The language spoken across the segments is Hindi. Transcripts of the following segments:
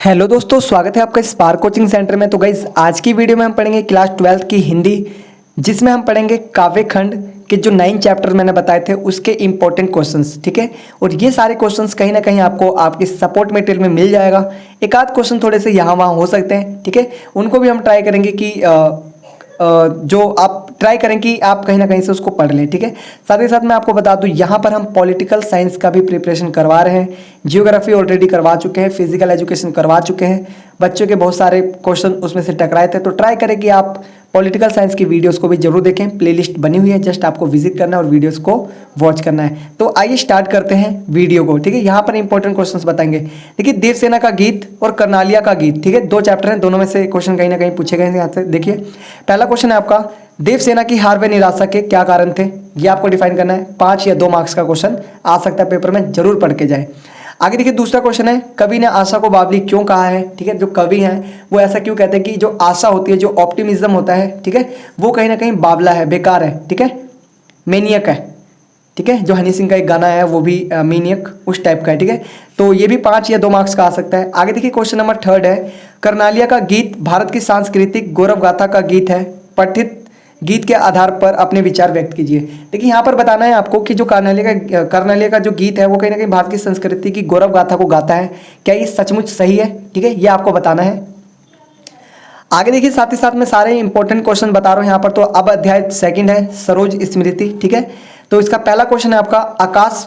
हेलो दोस्तों, स्वागत है आपका स्पार्क कोचिंग सेंटर में। तो गाइज आज की वीडियो में हम पढ़ेंगे क्लास 12th की हिंदी, जिसमें हम पढ़ेंगे काव्य खंड के जो 9 चैप्टर मैंने बताए थे उसके इंपॉर्टेंट क्वेश्चंस। ठीक है, और ये सारे क्वेश्चंस कहीं ना कहीं आपको आपके सपोर्ट मटेरियल में मिल जाएगा। एक आध क्वेश्चन थोड़े से यहाँ वहाँ हो सकते हैं, ठीक है, उनको भी हम ट्राई करेंगे कि जो आप ट्राई करें कि आप कहीं ना कहीं से उसको पढ़ लें। ठीक है, साथ ही साथ मैं आपको बता दूं यहाँ पर हम पॉलिटिकल साइंस का भी प्रिपरेशन करवा रहे हैं, जियोग्राफी ऑलरेडी करवा चुके हैं, फिजिकल एजुकेशन करवा चुके हैं। बच्चों के बहुत सारे क्वेश्चन उसमें से टकराए थे, तो ट्राई करें कि आप पॉलिटिकल साइंस की वीडियोस को भी जरूर देखें। प्लेलिस्ट बनी हुई है, जस्ट आपको विजिट करना है और वीडियोस को वॉच करना है। तो आइए स्टार्ट करते हैं वीडियो को। ठीक है, यहाँ पर इंपॉर्टेंट क्वेश्चंस बताएंगे। देखिए, देवसेना का गीत और कर्नालिया का गीत, ठीक है, 2 चैप्टर हैं, दोनों में से क्वेश्चन कहीं ना कहीं पूछे गए हैं। यहाँ से देखिए, पहला क्वेश्चन है आपका, देवसेना की हार व निराशा के क्या कारण थे? ये आपको डिफाइन करना है। 5 या 2 मार्क्स का क्वेश्चन आ सकता है पेपर में, जरूर पढ़ के जाए। आगे देखिए, दूसरा क्वेश्चन है, कवि ने आशा को बावली क्यों कहा है? ठीक है, जो कवि हैं वो ऐसा क्यों कहते हैं कि जो आशा होती है, जो ऑप्टिमिज्म होता है, ठीक है, वो कहीं ना कहीं बावला है, बेकार है, ठीक है, मेनियक है। ठीक है, जो हनी सिंह का एक गाना है वो भी मीनियक उस टाइप का है। ठीक है, तो ये भी 5 या 2 मार्क्स का आ सकता है। आगे देखिए, क्वेश्चन नंबर 3 है, कर्नालिया का गीत भारत की सांस्कृतिक गौरव गाथा का गीत है, पठित गीत के आधार पर अपने विचार व्यक्त कीजिए। देखिए, यहाँ पर बताना है आपको कि जो कर्नालिया का जो गीत है वो कहीं ना कहीं भारत की संस्कृति की गौरव गाथा को गाता है। क्या ये सचमुच सही है? ठीक है, ये आपको बताना है। आगे देखिए, साथ ही साथ मैं सारे इंपॉर्टेंट क्वेश्चन बता रहा हूँ यहाँ पर। तो अब अध्याय 2 है, सरोज स्मृति। ठीक है, तो इसका पहला क्वेश्चन है आपका, आकाश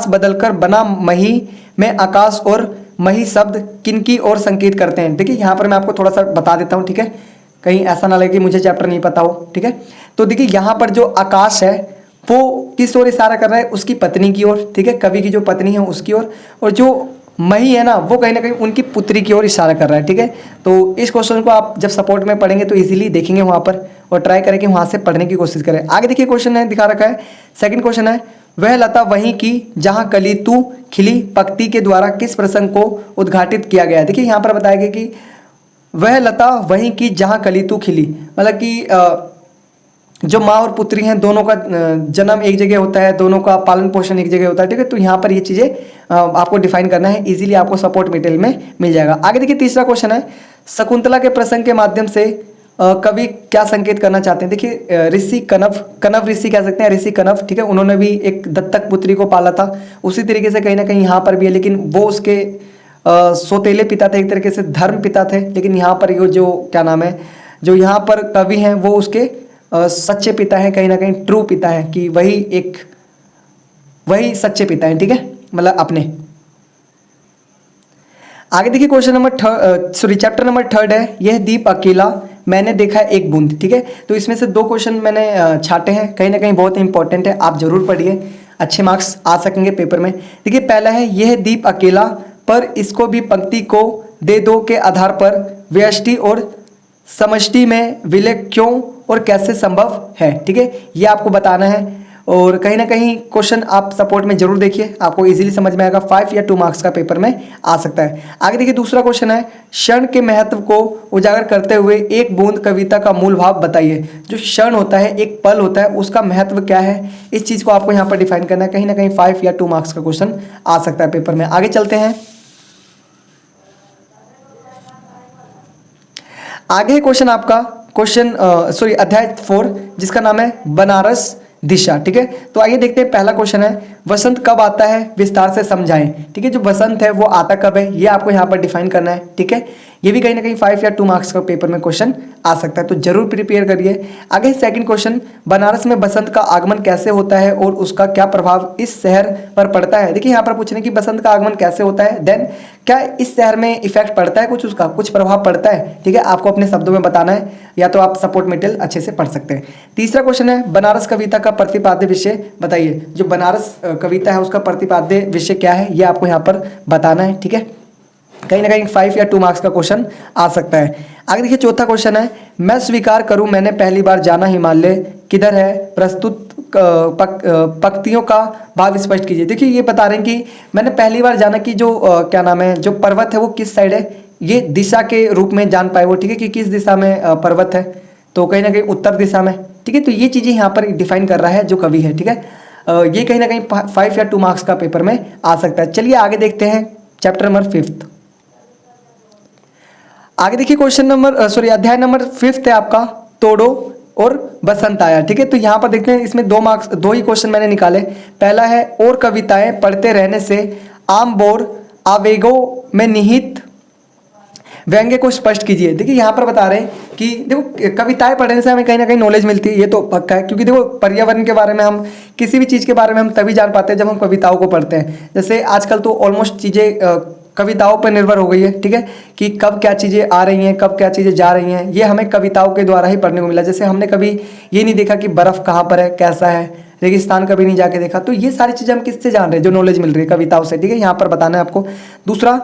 बदलकर बना मही में आकाश और मही शब्द किनकी ओर संकेत करते हैं? देखिए, यहाँ पर मैं आपको थोड़ा सा बता देता हूँ, ठीक है, कहीं ऐसा ना लगे कि मुझे चैप्टर नहीं पता हो। ठीक है, तो देखिए, यहाँ पर जो आकाश है वो किस ओर इशारा कर रहा है? उसकी पत्नी की ओर। ठीक है, कवि की जो पत्नी है उसकी ओर, और जो मही है ना वो कहीं ना कहीं उनकी पुत्री की ओर इशारा कर रहा है। ठीक है, तो इस क्वेश्चन को आप जब सपोर्ट में पढ़ेंगे तो इजीली देखेंगे वहाँ पर, और ट्राई करें कि वहाँ से पढ़ने की कोशिश करें। आगे देखिए, क्वेश्चन है दिखा रखा है, सेकंड क्वेश्चन है, वह लता वहीं की जहाँ कली तू खिली पंक्ति के द्वारा किस प्रसंग को उद्घाटित किया गया है? देखिए, यहाँ पर बताया गया कि वह लता वहीं की जहाँ कली तू खिली, मतलब कि जो माँ और पुत्री हैं दोनों का जन्म एक जगह होता है, दोनों का पालन पोषण एक जगह होता है। ठीक है, तो यहाँ पर ये चीज़ें आपको डिफाइन करना है, इजीली आपको सपोर्ट मटेरियल में मिल जाएगा। आगे देखिए, तीसरा क्वेश्चन है, शकुंतला के प्रसंग के माध्यम से कवि क्या संकेत करना चाहते हैं? देखिए, ऋषि कनव ऋषि कह सकते हैं, ऋषि कनव। ठीक है, उन्होंने भी एक दत्तक पुत्री को पाला था, उसी तरीके से कहीं ना कहीं यहाँ पर भी है, लेकिन वो उसके सौतेले पिता थे, एक तरीके से धर्म पिता थे। लेकिन यहाँ पर ये जो क्या नाम है, जो यहाँ पर कवि हैं वो उसके सच्चे पिता हैं, कहीं ना कहीं ट्रू पिता हैं, कि वही सच्चे पिता हैं। ठीक है, मतलब अपने। आगे देखिए, चैप्टर नंबर 3 है, यह दीप अकेला मैंने देखा एक बूंद। ठीक है, तो इसमें से 2 क्वेश्चन मैंने छाटे हैं, कहीं ना कहीं बहुत इंपॉर्टेंट है, आप जरूर पढ़िए, अच्छे मार्क्स आ सकेंगे पेपर में। देखिए, पहला है, यह दीप अकेला पर इसको भी पंक्ति को दे दो के आधार पर व्यष्टि और समष्टि में विलय क्यों और कैसे संभव है? ठीक है, ये आपको बताना है, और कहीं ना कहीं क्वेश्चन आप सपोर्ट में जरूर देखिए, आपको इजीली समझ में आएगा। 5 या 2 मार्क्स का पेपर में आ सकता है। आगे देखिए, दूसरा क्वेश्चन है, क्षण के महत्व को उजागर करते हुए एक बूंद कविता का मूल भाव बताइए। जो क्षण होता है, एक पल होता है, उसका महत्व क्या है, इस चीज को आपको यहाँ पर डिफाइन करना है। कहीं ना कहीं 5 या 2 मार्क्स का क्वेश्चन आ सकता है पेपर में। आगे चलते हैं। आगे क्वेश्चन आपका अध्याय 4, जिसका नाम है बनारस दिशा। ठीक है, तो आइए देखते हैं। पहला क्वेश्चन है, वसंत कब आता है, विस्तार से समझाएं। ठीक है, जो वसंत है वो आता कब है, ये आपको यहाँ पर डिफाइन करना है। ठीक है, ये भी कहीं ना कहीं 5 या 2 मार्क्स का पेपर में क्वेश्चन आ सकता है, तो जरूर प्रिपेयर करिए। आगे सेकंड क्वेश्चन, बनारस में बसंत का आगमन कैसे होता है और उसका क्या प्रभाव इस शहर पर पड़ता है? देखिए, यहाँ पर पूछ रहे हैं कि बसंत का आगमन कैसे होता है, देन क्या इस शहर में इफेक्ट पड़ता है, कुछ उसका कुछ प्रभाव पड़ता है। ठीक है, आपको अपने शब्दों में बताना है, या तो आप सपोर्ट मटेरियल अच्छे से पढ़ सकते हैं। तीसरा क्वेश्चन है, बनारस कविता का प्रतिपाद्य विषय बताइए। जो बनारस कविता है उसका प्रतिपाद्य विषय क्या है, ये आपको यहाँ पर बताना है। ठीक है, कहीं ना कहीं 5 या 2 मार्क्स का क्वेश्चन आ सकता है। आगे देखिए, चौथा क्वेश्चन है, मैं स्वीकार करूं मैंने पहली बार जाना हिमालय किधर है, प्रस्तुत पंक्तियों का भाव स्पष्ट कीजिए। देखिए, ये बता रहे हैं कि मैंने पहली बार जाना कि जो क्या नाम है, जो पर्वत है वो किस साइड है, ये दिशा के रूप में जान पाए वो। ठीक है, कि किस दिशा में पर्वत है, तो कहीं ना कहीं उत्तर दिशा में। ठीक है, तो ये चीज़ें यहाँ पर डिफाइन कर रहा है जो कवि है। ठीक है, ये कहीं ना कहीं 5 या 2 मार्क्स का पेपर में आ सकता है। चलिए आगे देखते हैं चैप्टर नंबर 5। आगे देखिए क्वेश्चन नंबर अध्याय नंबर 5 है आपका, तोड़ो और बसंत आया। ठीक है, तो यहाँ पर देखते हैं, इसमें 2 मार्क्स, 2 ही क्वेश्चन मैंने निकाले। पहला है, और कविताएं पढ़ते रहने से आम बोर आवेगों में निहित व्यंग्य को स्पष्ट कीजिए। देखिए यहाँ पर बता रहे हैं कि देखो कविताएं पढ़ने से हमें कहीं ना कहीं नॉलेज मिलती है, ये तो पक्का है, क्योंकि देखो पर्यावरण के बारे में हम, किसी भी चीज़ के बारे में हम तभी जान पाते हैं जब हम कविताओं को पढ़ते हैं। जैसे आजकल तो ऑलमोस्ट चीज़ें कविताओं पर निर्भर हो गई है। ठीक है, कि कब क्या चीज़ें आ रही हैं, कब क्या चीज़ें जा रही हैं, ये हमें कविताओं के द्वारा ही पढ़ने को मिला। जैसे हमने कभी ये नहीं देखा कि बर्फ़ कहाँ पर है, कैसा है, रेगिस्तान कभी नहीं जाके देखा। तो ये सारी चीज़ें हम किससे जान रहे हैं, जो नॉलेज मिल रही है कविताओं से। ठीक है, यहाँ पर बताना है आपको। दूसरा,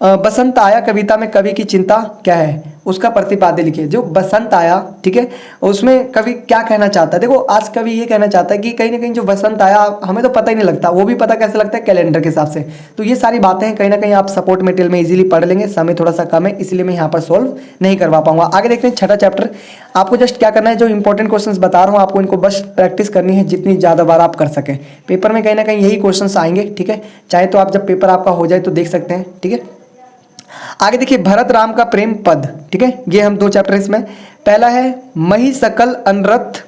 बसंत आया कविता में कवि की चिंता क्या है, उसका प्रतिपाद्य लिखिए। जो बसंत आया, ठीक है, उसमें कवि क्या कहना चाहता है। देखो आज कवि ये कहना चाहता है कि कहीं ना कहीं जो बसंत आया हमें तो पता ही नहीं लगता, वो भी पता कैसे लगता है, कैलेंडर के हिसाब से। तो ये सारी बातें हैं, कहीं ना कहीं आप सपोर्ट मटेरियल में इजीली पढ़ लेंगे। समय थोड़ा सा कम है, इसलिए मैं यहाँ पर सोल्व नहीं करवा पाऊंगा। आगे देखते हैं 6ठा चैप्टर। आपको जस्ट क्या करना है, जो इंपॉर्टेंट क्वेश्चन बता रहा हूँ आपको, इनको बस प्रैक्टिस करनी है जितनी ज़्यादा बार आप कर सकें। पेपर में कहीं ना कहीं यही क्वेश्चन आएंगे। ठीक है, चाहे तो आप जब पेपर आपका हो जाए तो देख सकते हैं। ठीक है, आगे देखिए, भरत राम का प्रेम पद। ठीक है, ये हम 2 चैप्टर इसमें। पहला है, मही सकल अनरथ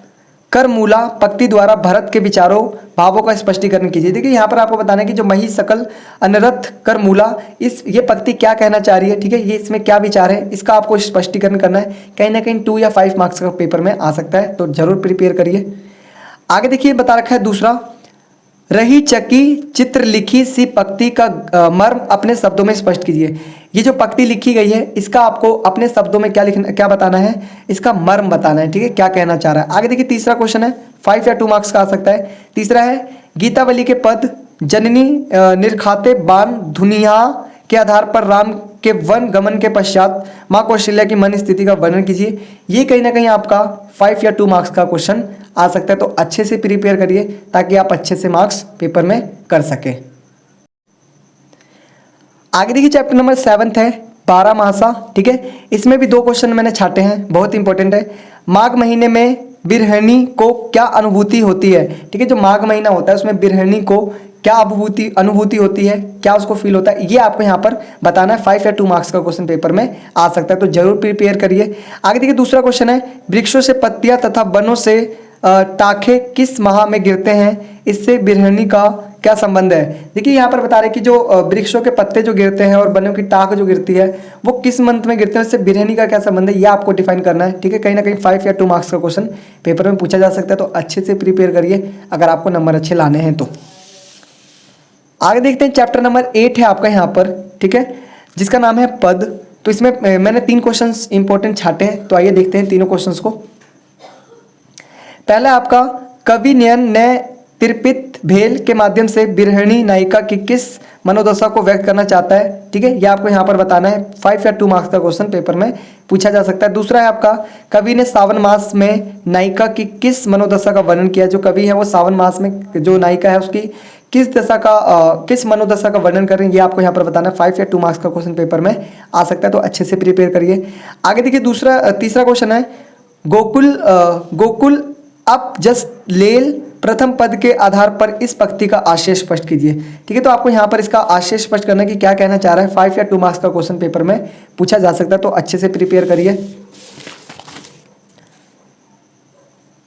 कर मूला पंक्ति द्वारा भरत के विचारों भावों का स्पष्टीकरण कीजिए। देखिए यहाँ पर आपको बताना है कि जो मही सकल अनरथ कर मूला, ये पंक्ति क्या कहना चाह रही है। ठीक है, ये इसमें क्या विचार है, इसका आपको स्पष्टीकरण करना है। कहीं ना कहीं 2 या 5 मार्क्स का पेपर में आ सकता है, तो जरूर प्रिपेयर करिए। आगे देखिए बता रखा है दूसरा, रही चकी चित्र लिखी सी पंक्ति का मर्म अपने शब्दों में स्पष्ट कीजिए। ये जो पंक्ति लिखी गई है, इसका आपको अपने शब्दों में क्या लिखना, क्या बताना है, इसका मर्म बताना है। ठीक है, क्या कहना चाह रहा है। आगे देखिए तीसरा क्वेश्चन है, 5 या 2 मार्क्स का आ सकता है। तीसरा है, गीतावली के पद जननी निरखाते बान धुनिया के आधार पर राम के वन गमन के पश्चात माँ कौशल्या की मन स्थिति का वर्णन कीजिए। ये कहीं ना कहीं आपका 5 या 2 मार्क्स का क्वेश्चन आ सकता है, तो अच्छे से प्रिपेयर करिए ताकि आप अच्छे से मार्क्स पेपर में कर सके। आगे देखिए चैप्टर नंबर 7 है, 12 मासा। ठीक है, इसमें भी 2 क्वेश्चन मैंने छाटे हैं, बहुत इंपॉर्टेंट है। माघ महीने में बिरहनी को क्या अनुभूति होती है। ठीक है, जो माघ महीना होता है उसमें बिरहनी को क्या अनुभूति होती है, क्या उसको फील होता है, ये आपको यहाँ पर बताना है। 5 या 2 मार्क्स का क्वेश्चन पेपर में आ सकता है, तो जरूर प्रिपेयर करिए। आगे देखिए दूसरा क्वेश्चन है, वृक्षों से पत्तियां तथा वनों से टाखे किस माह में गिरते हैं, इससे बिरहनी का क्या संबंध है। देखिए यहाँ पर बता रहे हैं कि जो वृक्षों के पत्ते जो गिरते हैं और वनों की टाख जो गिरती है वो किस मंथ में गिरते हैं, इससे बिरहनी का क्या संबंध है, ये आपको डिफाइन करना है। ठीक है, कहीं ना कहीं 5 या 2 मार्क्स का क्वेश्चन पेपर में पूछा जा सकता है, तो अच्छे से प्रिपेयर करिए अगर आपको नंबर अच्छे लाने हैं तो। आगे देखते हैं चैप्टर नंबर 8 है आपका यहाँ पर। ठीक है, जिसका नाम है पद। तो इसमें मैंने 3 क्वेश्चन इंपॉर्टेंट छाटे हैं, तो आइए देखते हैं तीनों क्वेश्चंस को। पहला आपका, कवि नयन ने त्रिपित भेल के माध्यम से बिरहणी नायिका की किस मनोदशा को व्यक्त करना चाहता है। ठीक है, ये आपको यहाँ पर बताना है। 5 या 2 मार्क्स का क्वेश्चन पेपर में पूछा जा सकता है। दूसरा है आपका, कवि ने सावन मास में नायिका की किस मनोदशा का वर्णन किया। जो कवि है वो सावन मास में जो नायिका है उसकी किस मनोदशा का वर्णन करें, ये आपको यहाँ पर बताना है। 5 या 2 मार्क्स का क्वेश्चन पेपर में आ सकता है, तो अच्छे से प्रिपेयर करिए। आगे देखिए तीसरा क्वेश्चन है, गोकुल अप जस लेल प्रथम पद के आधार पर इस पंक्ति का आशय स्पष्ट कीजिए। ठीक है, तो आपको यहाँ पर इसका आशय स्पष्ट करना है कि क्या कहना चाह रहा है। 5 या 2 मार्क्स का क्वेश्चन पेपर में पूछा जा सकता है, तो अच्छे से प्रिपेयर करिए।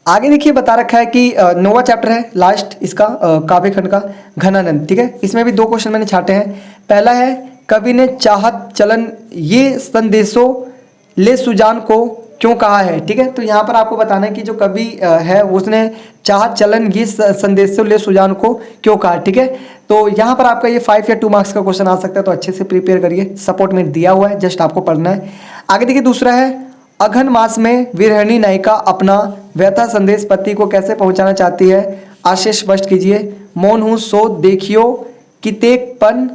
आगे देखिए बता रखा है कि 9वां चैप्टर है लास्ट इसका, काव्य खंड का घनानंद। ठीक है, इसमें भी 2 क्वेश्चन मैंने छाटे हैं। पहला है, कवि ने चाहत चलन ये संदेशों ले सुजान को क्यों कहा है। ठीक है, तो यहाँ पर आपको बताना है कि जो कवि है उसने चाहत चलन ये संदेशों ले सुजान को क्यों कहा। ठीक है, तो यहाँ पर आपका ये 5 या 2 मार्क्स का क्वेश्चन आ सकता है, तो अच्छे से प्रिपेयर करिए। सपोर्ट में दिया हुआ है, जस्ट आपको पढ़ना है। आगे देखिए दूसरा है, अघन मास में विरहणी नायिका अपना व्यथा संदेश पति को कैसे पहुंचाना चाहती है, आशय स्पष्ट कीजिए। मौन हूँ सो देखियो कितेक पन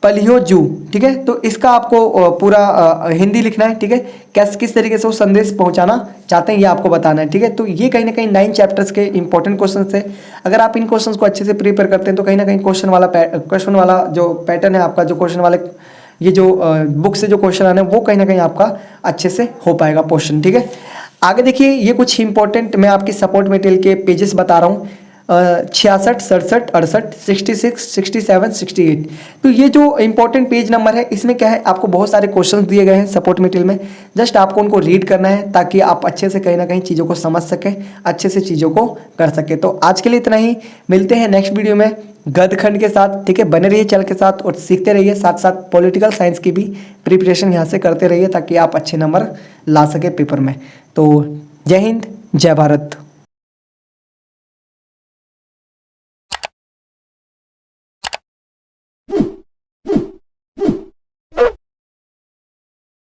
पलियो जू। ठीक है, तो इसका आपको पूरा हिंदी लिखना है। ठीक है, किस तरीके से वो संदेश पहुंचाना चाहते हैं ये आपको बताना है। ठीक है, तो ये कहीं ना कहीं 9 चैप्टर्स के इंपॉर्टेंट क्वेश्चन थे। अगर आप इन क्वेश्चंस को अच्छे से प्रिपेयर करते हैं तो कहीं ना कहीं क्वेश्चन वाला जो पैटर्न है आपका, जो क्वेश्चन वाले ये जो बुक से जो क्वेश्चन आने वो कहीं ना कहीं आपका अच्छे से हो पाएगा क्वेश्चन। ठीक है, आगे देखिए ये कुछ इंपॉर्टेंट मैं आपकी सपोर्ट मटेरियल के पेजेस बता रहा हूँ। 66, 67, 68, 66, 67, 68। तो ये जो इंपॉर्टेंट पेज नंबर है इसमें क्या है, आपको बहुत सारे क्वेश्चंस दिए गए हैं सपोर्ट मटेरियल में। जस्ट आपको उनको रीड करना है ताकि आप अच्छे से कहीं ना कहीं चीज़ों को समझ सकें, अच्छे से चीज़ों को कर सकें। तो आज के लिए इतना ही, मिलते हैं नेक्स्ट वीडियो में गद्य खंड के साथ, ठीक है। बने रहिए चैनल के साथ और सीखते रहिए, साथ साथ पॉलिटिकल साइंस की भी प्रिपरेशन यहाँ से करते रहिए ताकि आप अच्छे नंबर ला सके पेपर में। तो जय हिंद, जय भारत।